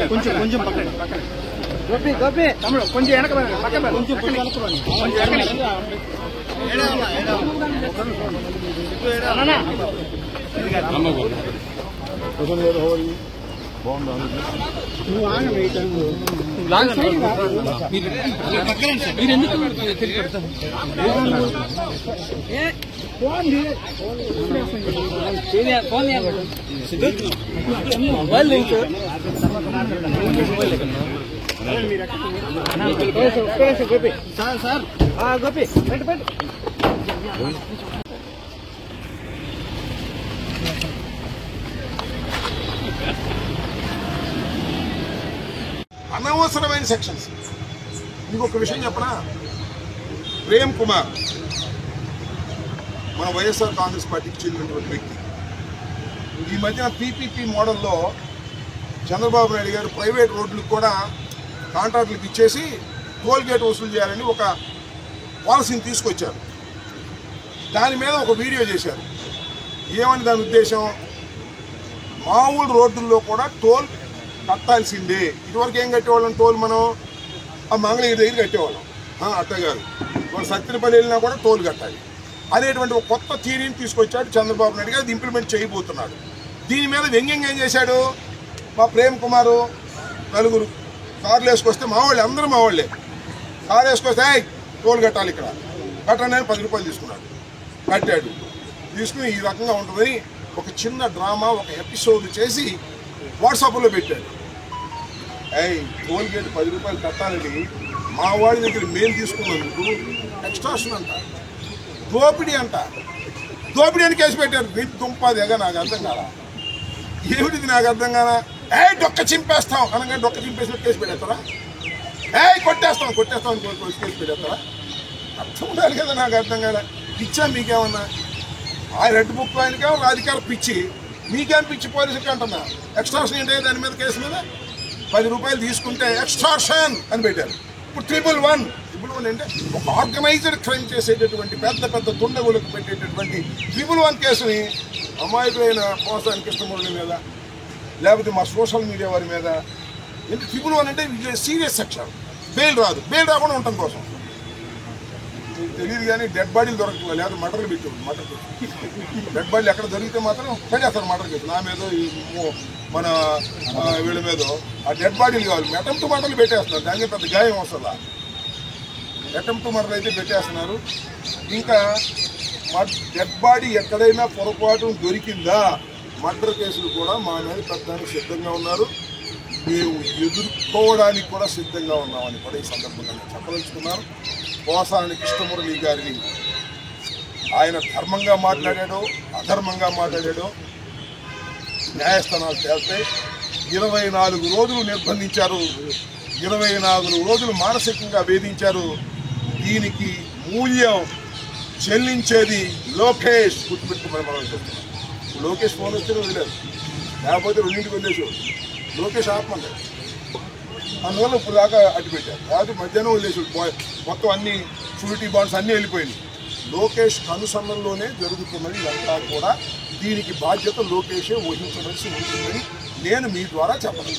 కొంచెం గోపి గోపి తమ్ముడు కొంచెం వెనక పక్కన కొంచెం గోపి సార్ గోపి అనవసరమైన సెక్షన్స్. ఇంకొక విషయం చెప్పనా, ప్రేమ్ కుమార్ మన వైఎస్ఆర్ కాంగ్రెస్ పార్టీకి చెందినటువంటి వ్యక్తి. ఈ మధ్యన పీపీపీ మోడల్లో చంద్రబాబు నాయుడు గారు ప్రైవేట్ రోడ్లకు కూడా కాంట్రాక్టులకు ఇచ్చేసి టోల్ గేట్ వసూలు చేయాలని ఒక పాలసీని తీసుకొచ్చారు. దాని మీద ఒక వీడియో చేశారు. ఏమని దాని ఉద్దేశం, మామూలు రోడ్డుల్లో కూడా టోల్ కట్టాల్సిందే. ఇదివరకు ఏం కట్టేవాళ్ళం, టోల్ మనం ఆ మంగళగిరి దగ్గర కట్టేవాళ్ళం. అట్లా కాదు, మన సత్తినపల్లి వెళ్ళినా కూడా టోల్ కట్టాలి అనేటువంటి ఒక కొత్త థియరీని తీసుకొచ్చాడు చంద్రబాబు నాయుడు గారు. అది ఇంప్లిమెంట్ చేయబోతున్నాడు. దీని మీద వ్యంగ్యంగా ఏం చేశాడు, మా ప్రేమ్ కుమారు నలుగురు కార్లు వేసుకొస్తే మా వాళ్ళే, అందరూ మా వాళ్ళే, కారు వేసుకొస్తే టోల్ కట్టాలి ఇక్కడ కట్టండి అని 10 రూపాయలు తీసుకున్నాడు. కట్టాడు. తీసుకుని ఈ రకంగా ఉంటుందని ఒక చిన్న డ్రామా, ఒక ఎపిసోడ్ చేసి వాట్సాప్లో పెట్టాడు. టోల్ గేట్ 10 రూపాయలు కట్టాలని మా వాడి దగ్గర మేము తీసుకున్నందుకు ఎక్స్ట్రాషన్ అంట, దోపిడీ అంట. దోపిడీ అని కేసు పెట్టారు. రేపు దుంపాదేగా నాకు అర్థం కాదా, ఏమిటిది నాకు అర్థం కాదా. డొక్క చింపేస్తాం అనగా డొక్క చింపేసిన కేసు పెట్టేస్తారా, కొట్టేస్తాం అని కేసు పెట్టేస్తారా, అర్థం ఉండాలి కదా. నాకు అర్థం కాదా. పిచ్చా మీకేమన్నా, ఆ రెడ్ బుక్ ఆయనకేమో రాజకీయాలు పిచ్చి, మీకేం పిచ్చి పోలీసులకి అంటున్నా. ఎక్స్ట్రాషన్ ఏంటంటే దాని మీద కేసు మీద 10 రూపాయలు తీసుకుంటే ఎక్స్ట్రాషన్ అని పెట్టారు. ఇప్పుడు 111 అంటే ఒక ఆర్గనైజ్డ్ క్రైమ్ చేసేటటువంటి పెద్ద పెద్ద దుండగులకు పెట్టేటటువంటి 111 కేసుని అమాయకులైన పోసాని కృష్ణమూర్తి మీద లేకపోతే మా సోషల్ మీడియా వారి మీద ఎందుకు 111 అంటే సీరియస్ సెక్షన్. బెయిల్ రాదు, బెయిల్ రాకుండా ఉండటం కోసం. తెలియదు కానీ డెడ్ బాడీలు దొరకట్లేదు, లేదా మటర్లు పెట్టారు. డెడ్ బాడీలు ఎక్కడ దొరికితే మాత్రం పెట్టేస్తారు మటర్ కేసు. నా మీద మన వీళ్ళ మీద ఆ డెడ్ బాడీలు కావాలి. అటెంప్ట్ మటర్లు పెట్టేస్తున్నారు, దానికి పెద్ద గాయం వస్తుందా. అటెంప్ట్ మటర్ అయితే పెట్టేస్తున్నారు. ఇంకా డెడ్ బాడీ ఎక్కడైనా పొరపాటు దొరికిందా మర్డర్ కేసులు కూడా మా మీద పెట్టడానికి సిద్ధంగా ఉన్నారు. మేము ఎదుర్కోవడానికి కూడా సిద్ధంగా ఉన్నామని కూడా ఈ సందర్భంగా నేను చెప్పదలుచుకున్నాను. పోసాని కృష్ణమురళి గారిని ఆయన ధర్మంగా మాట్లాడాడో అధర్మంగా మాట్లాడాడో న్యాయస్థానాలు తేల్తాయి. 24 రోజులు నిర్బంధించారు, 24 రోజులు మానసికంగా వేధించారు. దీనికి మూల్యం చెల్లించేది లోకేష్. గుర్తుపెట్టుకోమని మనం చెప్తున్నాం. లోకేష్ ఫోన్ వస్తే వదిలేదు, లేకపోతే 2ంటికి వదిలేసాడు. లోకేష్ ఆత్మహత్య, అందువల్ల ఇప్పుడు దాకా అడ్డు పెట్టారు. లేకపోతే మధ్యాహ్నం వదిలేసాడు. మొత్తం అన్ని షూరిటీ బాండ్స్ అన్నీ వెళ్ళిపోయింది. లోకేష్ కనుసన్నల్లోనే జరుగుతున్నది ఇదంతా కూడా. దీనికి బాధ్యత లోకేషే వహించవలసి ఉంటుందని నేను మీ ద్వారా చెప్పను.